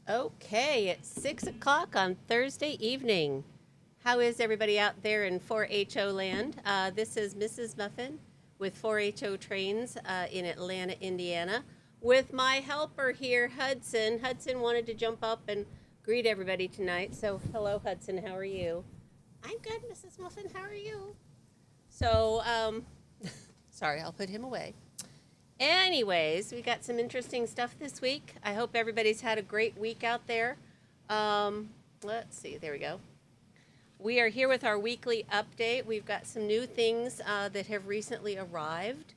Okay, it's 6 o'clock on Thursday evening. How is everybody out there in 4HO land? This is Mrs. Muffin with 4HOtrains in Atlanta, Indiana, with my helper here, Hudson. Hudson wanted to jump up and greet everybody tonight. So, hello, Hudson. How are you? I'm good, Mrs. Muffin. How are you? So, sorry, I'll put him away. Anyways, we got some interesting stuff this week. I hope everybody's had a great week out there. Let's see, there we go. We are here with our weekly update. We've got some new things that have recently arrived.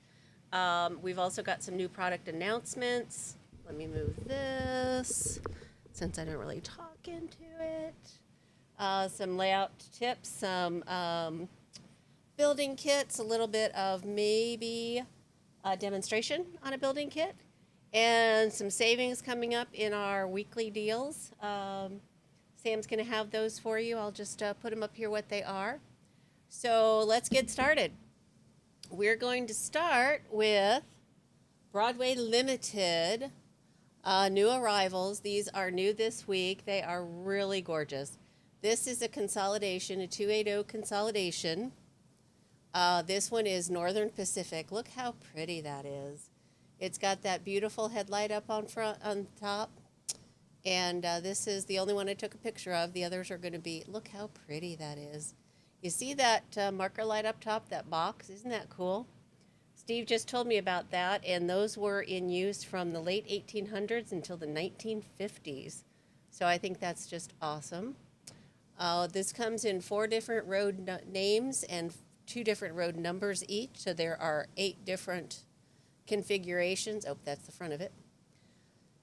We've also got some new product announcements. Let me move this since I don't really talk into it. Some layout tips, some building kits, a little bit of maybe a demonstration on a building kit, and some savings coming up in our weekly deals. Sam's going to have those for you. I'll just put them up here what they are. So let's get started. We're going to start with Broadway Limited new arrivals. These are new this week. They are really gorgeous. This is a consolidation, a 280 consolidation. This one is Northern Pacific. Look how pretty that is. It's got that beautiful headlight up on top. And this is the only one I took a picture of. The others are going to be, look how pretty that is. You see that marker light up top, that box? Isn't that cool? Steve just told me about that, and those were in use from the late 1800s until the 1950s. So I think that's just awesome. This comes in 4 different road names and 2 different road numbers each, so there are 8 different configurations. Oh, that's the front of it.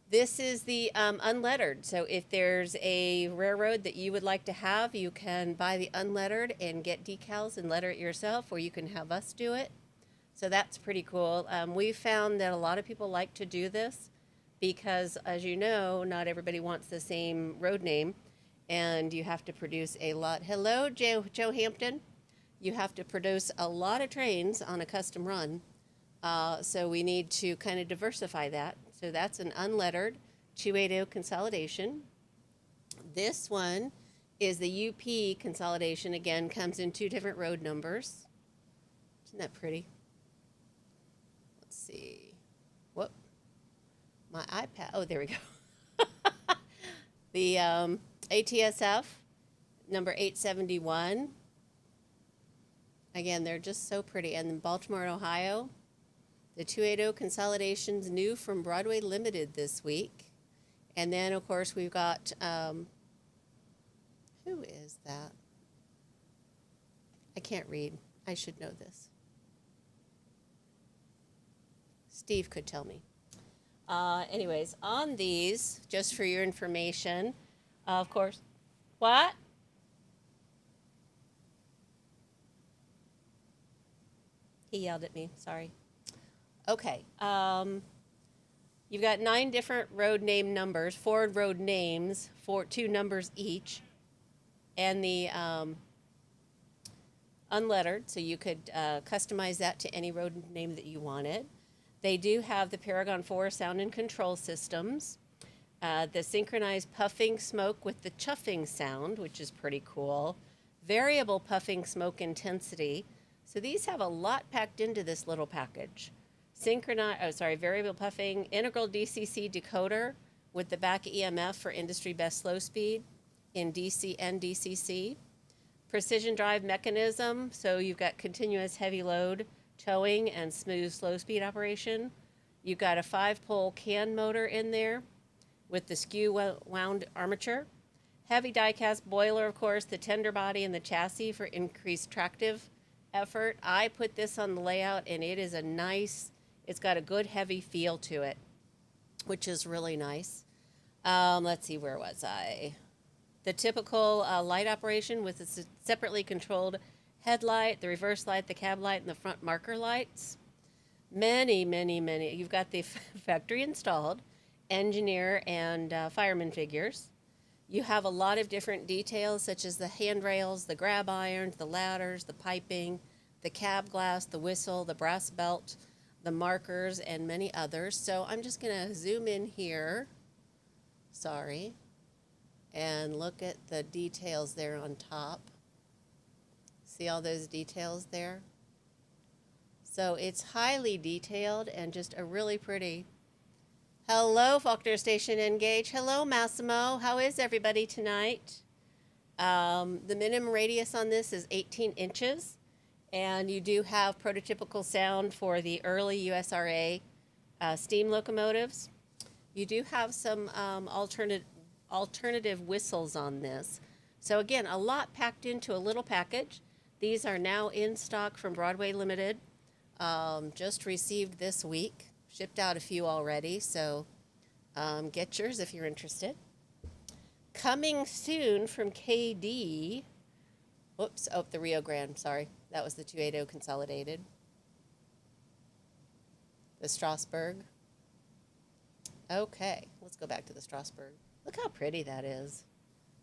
This is the unlettered, so if there's a railroad that you would like to have, you can buy the unlettered and get decals and letter it yourself, or you can have us do it. So that's pretty cool. We found that a lot of people like to do this because, as you know, not everybody wants the same road name, and you have to produce a lot. Hello, Joe Hampton. You have to produce a lot of trains on a custom run, so we need to kind of diversify that. So that's an unlettered 280 consolidation. This one is the UP consolidation. Again, comes in 2 different road numbers. Isn't that pretty? Let's see. Whoop. My iPad. Oh, there we go. The ATSF number 871. Again, they're just so pretty. And then Baltimore, Ohio, the 280 consolidations new from Broadway Limited this week. And then, of course, we've got, who is that? I can't read. I should know this. Steve could tell me. Anyways, on these, just for your information, of course, what? He yelled at me, sorry. Okay, you've got 9 different road name numbers, 4 road names, 2 numbers each, and the unlettered, so you could customize that to any road name that you wanted. They do have the Paragon 4 sound and control systems, the synchronized puffing smoke with the chuffing sound, which is pretty cool, variable puffing smoke intensity. So these have a lot packed into this little package. Variable puffing, integral DCC decoder with the back EMF for industry best slow speed in DC and DCC. Precision drive mechanism, so you've got continuous heavy load towing and smooth slow speed operation. You've got a 5-pole can motor in there with the skew wound armature. Heavy die-cast boiler, of course, the tender body and the chassis for increased tractive effort. I put this on the layout, and it is it's got a good heavy feel to it, which is really nice. Let's see, where was I? The typical light operation with a separately controlled headlight, the reverse light, the cab light, and the front marker lights. Many. You've got the factory installed engineer and fireman figures. You have a lot of different details, such as the handrails, the grab irons, the ladders, the piping, the cab glass, the whistle, the brass belt, the markers, and many others. So I'm just going to zoom in here Sorry. And look at the details there on top. See all those details there? So it's highly detailed and just a really pretty. Hello, Faulkner Station Engage. Hello, Massimo. How is everybody tonight? The minimum radius on this is 18 inches, and you do have prototypical sound for the early USRA steam locomotives. You do have some alternative whistles on this. So again, a lot packed into a little package. These are now in stock from Broadway Limited. Just received this week. Shipped out a few already, so get yours if you're interested. Coming soon from KD. Whoops, oh, the Rio Grande, sorry. That was the 280 Consolidated. The Strasbourg. Okay, let's go back to the Strasbourg. Look how pretty that is.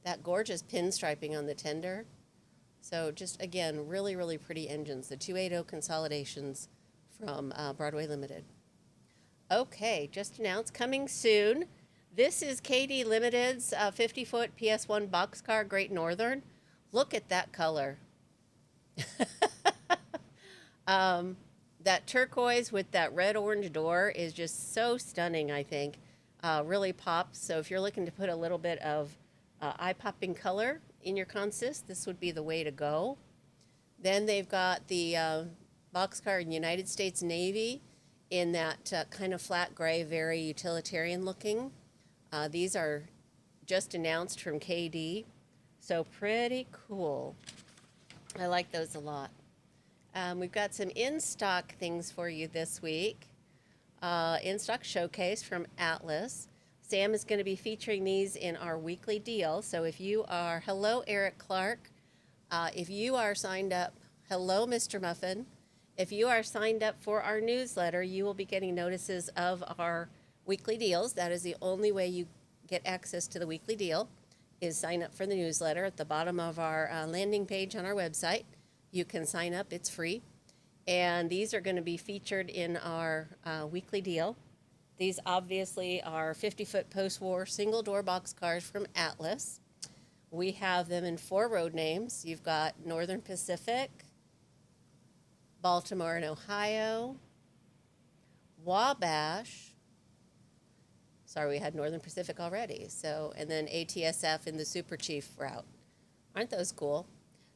That gorgeous pinstriping on the tender. So just, again, really, really pretty engines. The 280 Consolidations from Broadway Limited. Okay, just announced, coming soon. This is KD Limited's 50-foot PS1 boxcar Great Northern. Look at that color. That turquoise with that red-orange door is just so stunning, I think. Really pops. So if you're looking to put a little bit of eye-popping color in your consist, this would be the way to go. Then they've got the boxcar in United States Navy in that kind of flat gray, very utilitarian looking. These are just announced from KD, so pretty cool. I like those a lot. We've got some in-stock things for you this week. In-stock showcase from Atlas. Sam is going to be featuring these in our weekly deal. So if you are, hello Eric Clark, if you are signed up, hello Mr. Muffin, if you are signed up for our newsletter, you will be getting notices of our weekly deals. That is the only way you get access to the weekly deal, is sign up for the newsletter at the bottom of our landing page on our website. You can sign up, it's free. And these are going to be featured in our weekly deal. These obviously are 50-foot post-war single-door boxcars from Atlas. We have them in 4 road names. You've got Northern Pacific, Baltimore and Ohio, Wabash. Sorry, we had Northern Pacific already. So, and then ATSF in the Super Chief route. Aren't those cool?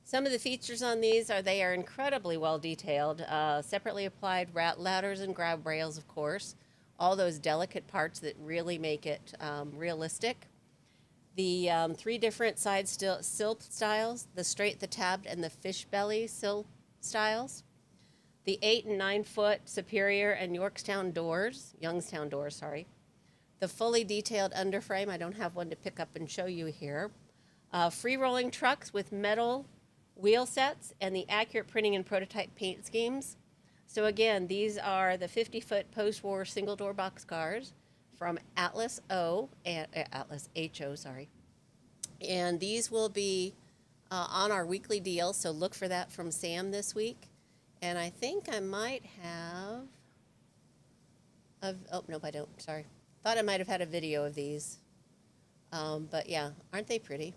Some of the features on these are they are incredibly well detailed. Separately applied ladders and grab rails, of course. All those delicate parts that really make it realistic. The 3 different side sill styles, the straight, the tabbed, and the fish belly sill styles. The 8 and 9 foot Superior and Youngstown doors, sorry. The fully detailed underframe, I don't have one to pick up and show you here. Free rolling trucks with metal wheel sets and the accurate printing and prototype paint schemes. So again, these are the 50-foot post-war single-door boxcars from Atlas Atlas HO, sorry. And these will be on our weekly deal, so look for that from Sam this week. And I think I might have, oh, nope, I don't, sorry. Thought I might have had a video of these. But yeah, aren't they pretty?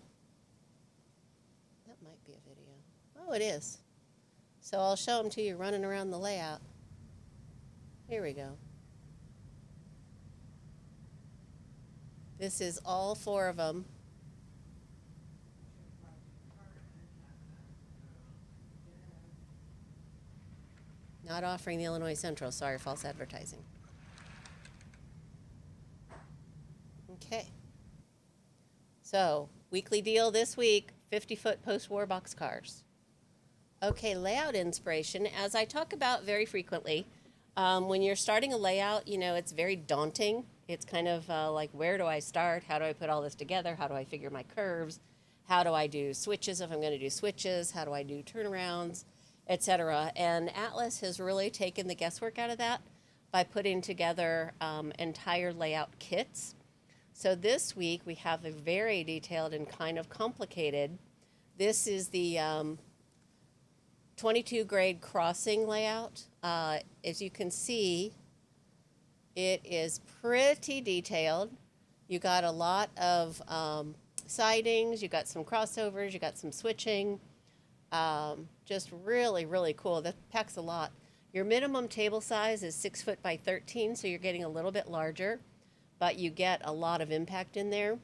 That might be a video. Oh, it is. So I'll show them to you running around the layout. Here we go. This is all 4 of them. Not offering the Illinois Central. Sorry, false advertising. Okay. So, weekly deal this week, 50-foot post-war boxcars. Okay, layout inspiration. As I talk about very frequently, when you're starting a layout, you know, it's very daunting. It's kind of like, where do I start? How do I put all this together? How do I figure my curves? How do I do switches if I'm going to do switches? How do I do turnarounds, etc.? And Atlas has really taken the guesswork out of that by putting together entire layout kits. So this week we have a very detailed and kind of complicated. This is the 22 grade crossing layout. As you can see, it is pretty detailed. You got a lot of sidings, you got some crossovers, you got some switching. Just really, really cool. That packs a lot. Your minimum table size is 6 foot by 13, so you're getting a little bit larger, but you get a lot of impact in there.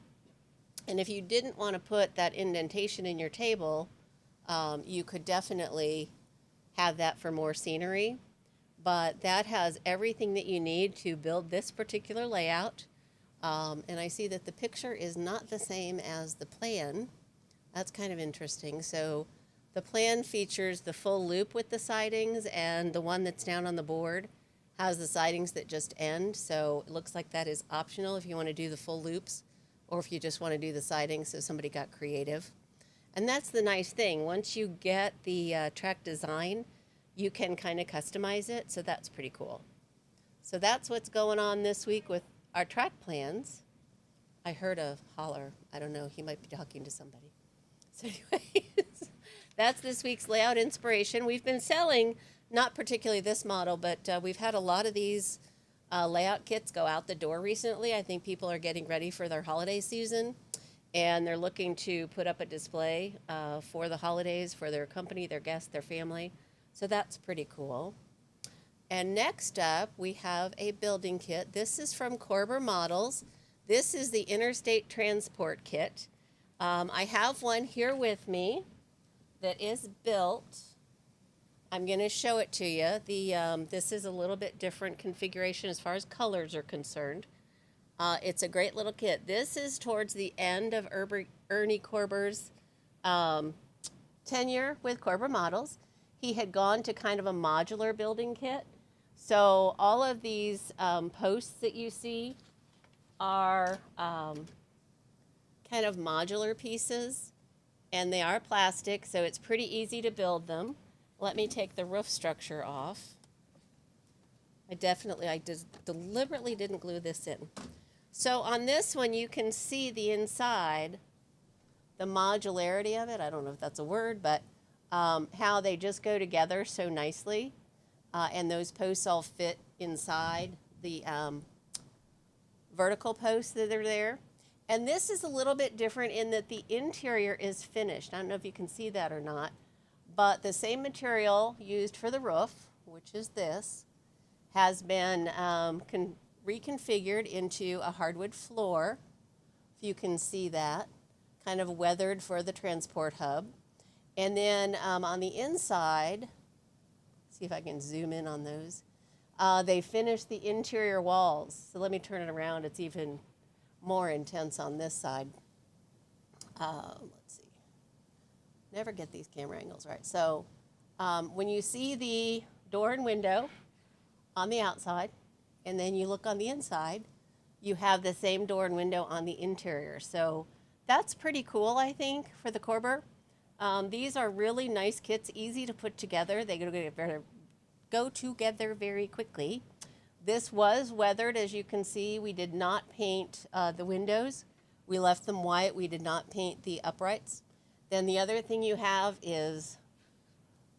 And if you didn't want to put that indentation in your table, you could definitely have that for more scenery. But that has everything that you need to build this particular layout. And I see that the picture is not the same as the plan. That's kind of interesting. So the plan features the full loop with the sidings, and the one that's down on the board has the sidings that just end. So it looks like that is optional if you want to do the full loops, or if you just want to do the sidings, so somebody got creative. And that's the nice thing. Once you get the track design, you can kind of customize it, so that's pretty cool. So that's what's going on this week with our track plans. I heard a holler. I don't know, he might be talking to somebody. So anyways, that's this week's layout inspiration. We've been selling, not particularly this model, but we've had a lot of these layout kits go out the door recently. I think people are getting ready for their holiday season, and they're looking to put up a display for the holidays for their company, their guests, their family. So that's pretty cool. And next up, we have a building kit. This is from Korber Models. This is the Interstate Transport Kit. I have one here with me that is built. I'm going to show it to you. This is a little bit different configuration as far as colors are concerned. It's a great little kit. This is towards the end of Ernie Korber's tenure with Korber Models. He had gone to kind of a modular building kit. So all of these posts that you see are kind of modular pieces, and they are plastic, so it's pretty easy to build them. Let me take the roof structure off. I deliberately didn't glue this in. So on this one, you can see the inside, the modularity of it. I don't know if that's a word, but how they just go together so nicely. And those posts all fit inside the vertical posts that are there. And this is a little bit different in that the interior is finished. I don't know if you can see that or not, but the same material used for the roof, which is this, has been reconfigured into a hardwood floor, if you can see that, kind of weathered for the transport hub. And then on the inside, see if I can zoom in on those, they finished the interior walls. So let me turn it around. It's even more intense on this side. Let's see. Never get these camera angles right. So when you see the door and window on the outside, and then you look on the inside, you have the same door and window on the interior. So that's pretty cool, I think, for the Korber. These are really nice kits, easy to put together. They go together very quickly. This was weathered, as you can see. We did not paint the windows. We left them white. We did not paint the uprights. Then the other thing you have is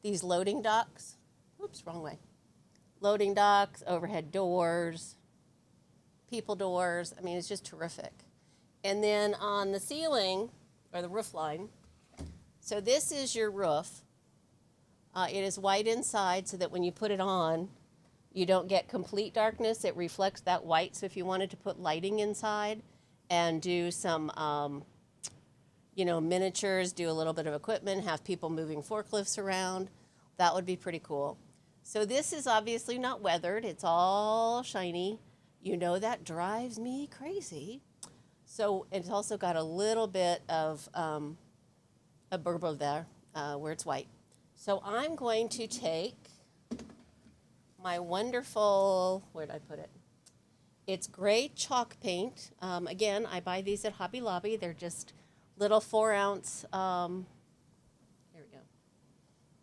these loading docks. Oops, wrong way. Loading docks, overhead doors, people doors. I mean, it's just terrific. And then on the ceiling, or the roof line, so this is your roof. It is white inside so that when you put it on, you don't get complete darkness. It reflects that white. So if you wanted to put lighting inside and do some, miniatures, do a little bit of equipment, have people moving forklifts around, that would be pretty cool. So this is obviously not weathered. It's all shiny. You know that drives me crazy. So it's also got a little bit of a burble there where it's white. So I'm going to take my wonderful, where did I put it? It's gray chalk paint. Again, I buy these at Hobby Lobby. They're just little 4-ounce, here we go.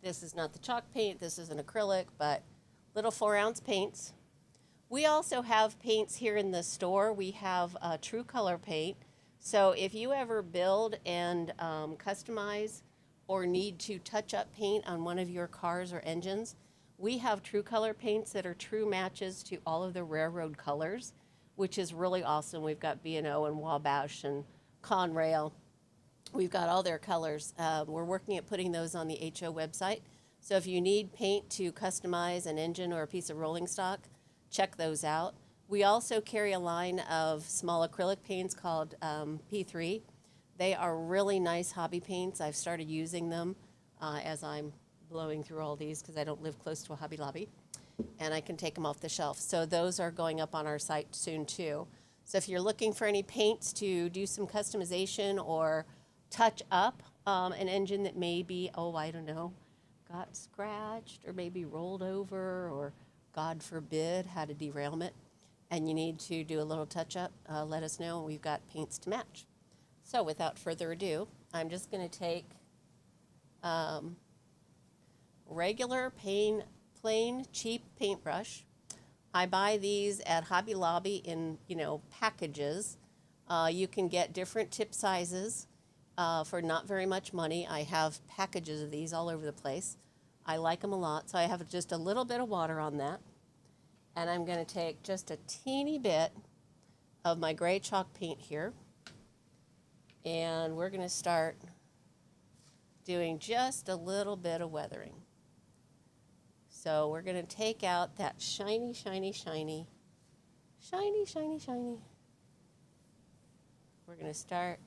This is not the chalk paint, this is an acrylic, but little 4-ounce paints. We also have paints here in the store. We have True Color paint. So if you ever build and customize or need to touch up paint on one of your cars or engines, we have True Color paints that are true matches to all of the railroad colors. which is really awesome. We've got B&O and Wabash and Conrail. We've got all their colors. We're working at putting those on the HO website. So if you need paint to customize an engine or a piece of rolling stock, check those out. We also carry a line of small acrylic paints called P3. They are really nice hobby paints. I've started using them as I'm blowing through all these because I don't live close to a Hobby Lobby, and I can take them off the shelf. So those are going up on our site soon too. So if you're looking for any paints to do some customization or touch up an engine that maybe, oh, I don't know, got scratched or maybe rolled over or, God forbid, had a derailment, and you need to do a little touch up, let us know, and we've got paints to match. So without further ado, I'm just going to take regular plain cheap paintbrush. I buy these at Hobby Lobby in, packages. You can get different tip sizes for not very much money. I have packages of these all over the place. I like them a lot, so I have just a little bit of water on that. And I'm going to take just a teeny bit of my gray chalk paint here. And we're going to start doing just a little bit of weathering. So we're going to take out that shiny. We're going to start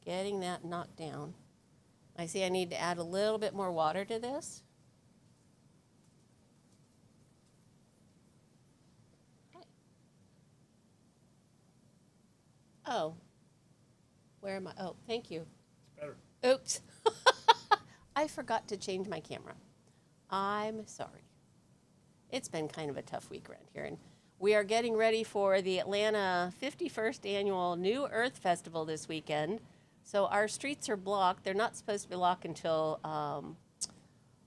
getting that knocked down. I see I need to add a little bit more water to this. Oh, where am I? Oh, thank you. It's better. Oops. I forgot to change my camera. I'm sorry. It's been kind of a tough week around here, and we are getting ready for the Atlanta 51st Annual New Earth Festival this weekend. So our streets are blocked. They're not supposed to be locked until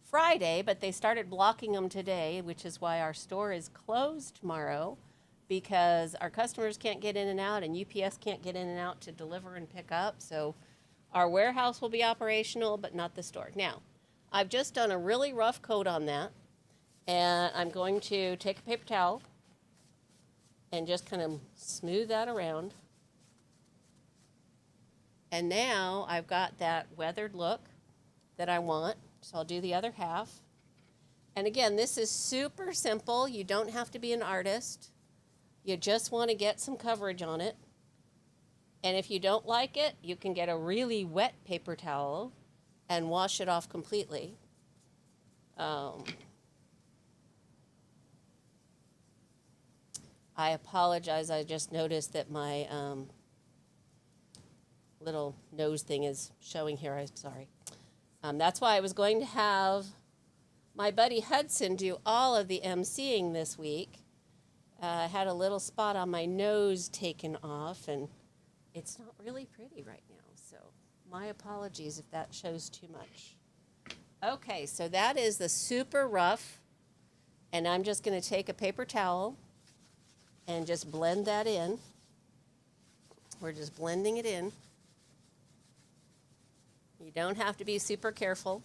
Friday, but they started blocking them today, which is why our store is closed tomorrow, because our customers can't get in and out, and UPS can't get in and out to deliver and pick up. So our warehouse will be operational, but not the store. Now, I've just done a really rough coat on that, and I'm going to take a paper towel and just kind of smooth that around. And now I've got that weathered look that I want, so I'll do the other half. And again, this is super simple. You don't have to be an artist. You just want to get some coverage on it. And if you don't like it, you can get a really wet paper towel and wash it off completely. I apologize. I just noticed that my little nose thing is showing here. I'm sorry. That's why I was going to have my buddy Hudson do all of the emceeing this week. I had a little spot on my nose taken off, and it's not really pretty right now, so my apologies if that shows too much. Okay, so that is the super rough, and I'm just going to take a paper towel and just blend that in. We're just blending it in. You don't have to be super careful,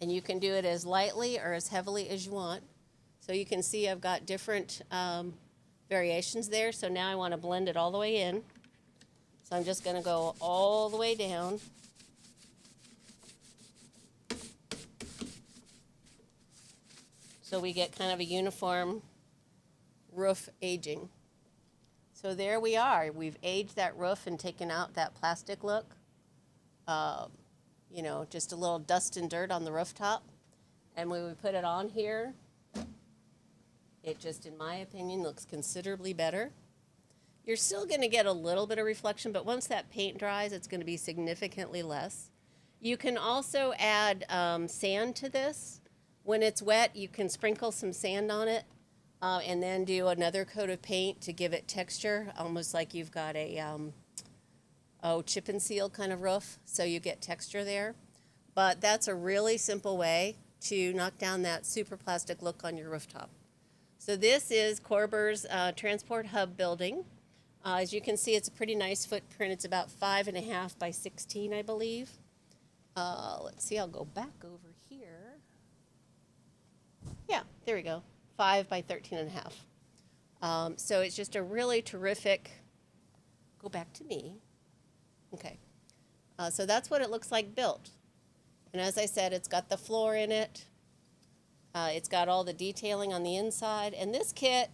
and you can do it as lightly or as heavily as you want. So you can see I've got different variations there. So now I want to blend it all the way in. So I'm just going to go all the way down. So we get kind of a uniform roof aging. So there we are. We've aged that roof and taken out that plastic look. Just a little dust and dirt on the rooftop. And when we put it on here, it just, in my opinion, looks considerably better. You're still going to get a little bit of reflection, but once that paint dries, it's going to be significantly less. You can also add sand to this. When it's wet, you can sprinkle some sand on it and then do another coat of paint to give it texture, almost like you've got a chip and seal kind of roof, so you get texture there. But that's a really simple way to knock down that super plastic look on your rooftop. So this is Korber's Transport Hub building. As you can see, it's a pretty nice footprint. It's about 5.5 by 16, I believe. Let's see, I'll go back over here. Yeah, there we go, 5 by 13.5. So it's just a really terrific, go back to me. Okay. So that's what it looks like built. And as I said, it's got the floor in it. It's got all the detailing on the inside. And this kit,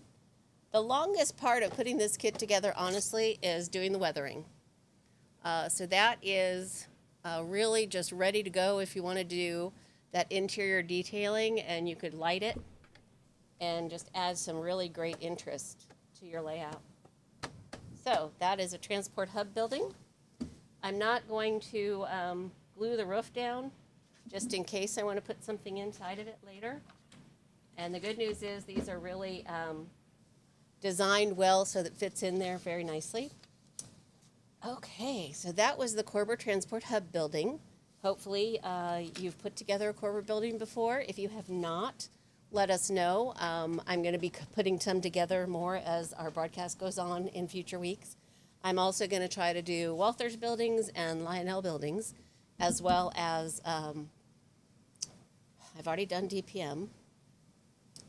the longest part of putting this kit together, honestly, is doing the weathering. So that is really just ready to go if you want to do that interior detailing, and you could light it and just add some really great interest to your layout. So that is a transport hub building. I'm not going to glue the roof down, just in case I want to put something inside of it later. And the good news is these are really designed well so that it fits in there very nicely. Okay, so that was the Corber Transport Hub building. Hopefully you've put together a Corber building before. If you have not, let us know. I'm going to be putting some together more as our broadcast goes on in future weeks. I'm also going to try to do Walther's buildings and Lionel buildings, as well as, I've already done DPM.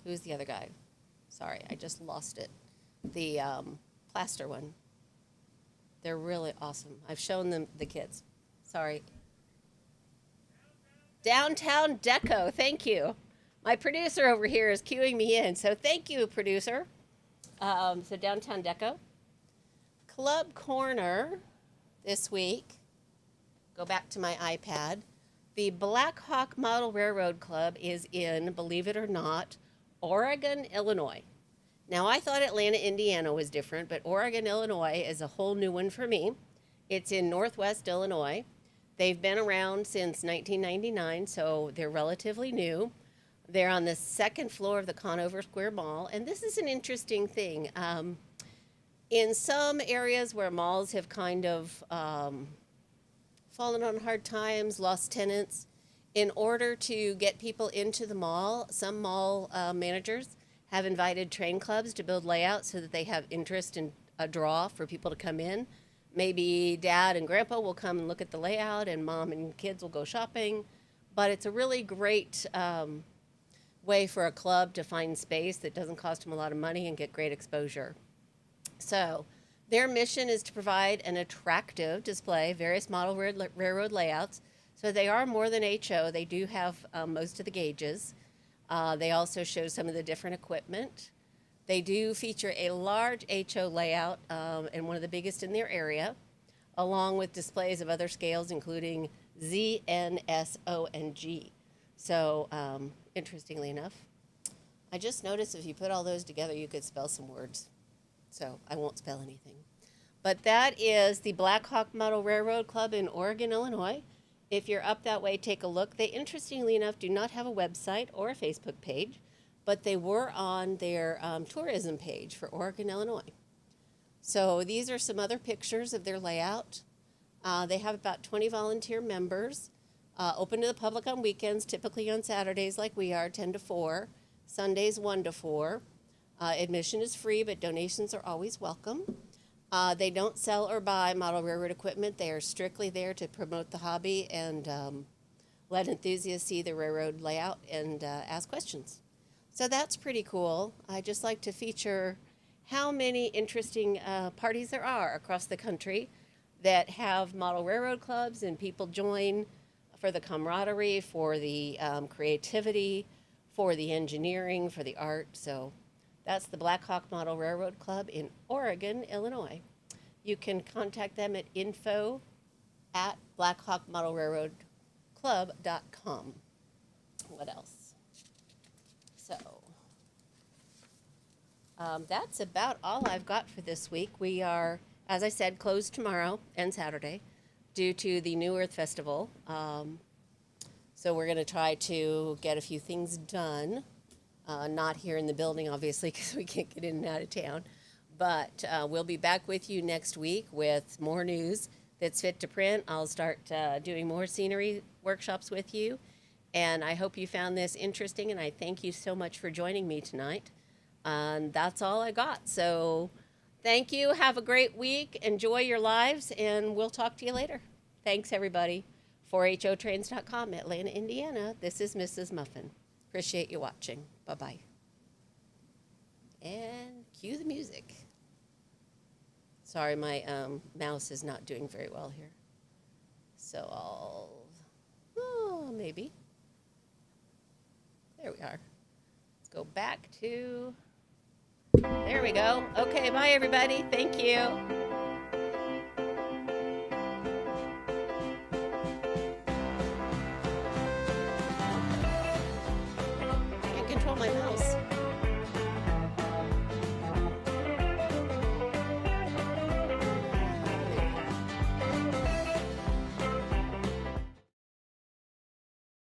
Who's the other guy? Sorry, I just lost it. The plaster one. They're really awesome. I've shown them the kids. Sorry. Downtown Deco, thank you. My producer over here is cueing me in, so thank you, producer. So Downtown Deco. Club Corner this week. Go back to my iPad. The Black Hawk Model Railroad Club is in, believe it or not, Oregon, Illinois. Now, I thought Atlanta, Indiana was different, but Oregon, Illinois is a whole new one for me. It's in Northwest Illinois. They've been around since 1999, so they're relatively new. They're on the second floor of the Conover Square Mall, and this is an interesting thing. In some areas where malls have kind of fallen on hard times, lost tenants, in order to get people into the mall, some mall managers have invited train clubs to build layouts so that they have interest in a draw for people to come in. Maybe dad and grandpa will come and look at the layout, and mom and kids will go shopping. But it's a really great way for a club to find space that doesn't cost them a lot of money and get great exposure. So their mission is to provide an attractive display, various model railroad layouts. So they are more than HO. They do have most of the gauges. They also show some of the different equipment. They do feature a large HO layout and one of the biggest in their area, along with displays of other scales, including Z, N, S, O, and G. So interestingly enough, I just noticed if you put all those together, you could spell some words. So I won't spell anything. But that is the Black Hawk Model Railroad Club in Oregon, Illinois. If you're up that way, take a look. They, interestingly enough, do not have a website or a Facebook page, but they were on their tourism page for Oregon, Illinois. So these are some other pictures of their layout. They have about 20 volunteer members, open to the public on weekends, typically on Saturdays like we are, 10 to 4, Sundays 1 to 4. Admission is free, but donations are always welcome. They don't sell or buy model railroad equipment. They are strictly there to promote the hobby and let enthusiasts see the railroad layout and ask questions. So that's pretty cool. I just like to feature how many interesting parties there are across the country that have model railroad clubs, and people join for the camaraderie, for the creativity, for the engineering, for the art. So that's the Black Hawk Model Railroad Club in Oregon, Illinois. You can contact them at info@blackhawkmodelrailroadclub.com. What else? So that's about all I've got for this week. We are, as I said, closed tomorrow and Saturday due to the New Earth Festival. So we're going to try to get a few things done. Not here in the building, obviously, because we can't get in and out of town. But we'll be back with you next week with more news that's fit to print. I'll start doing more scenery workshops with you. And I hope you found this interesting, and I thank you so much for joining me tonight. And that's all I got. So thank you. Have a great week. Enjoy your lives, and we'll talk to you later. Thanks, everybody. 4HOtrains.com, Atlanta, Indiana. This is Mrs. Muffin. Appreciate you watching. Bye-bye. And Cue the music. Sorry, my mouse is not doing very well here. So maybe. There we are. Let's go back to, there we go. Okay, bye everybody. Thank you. I can't control my mouse.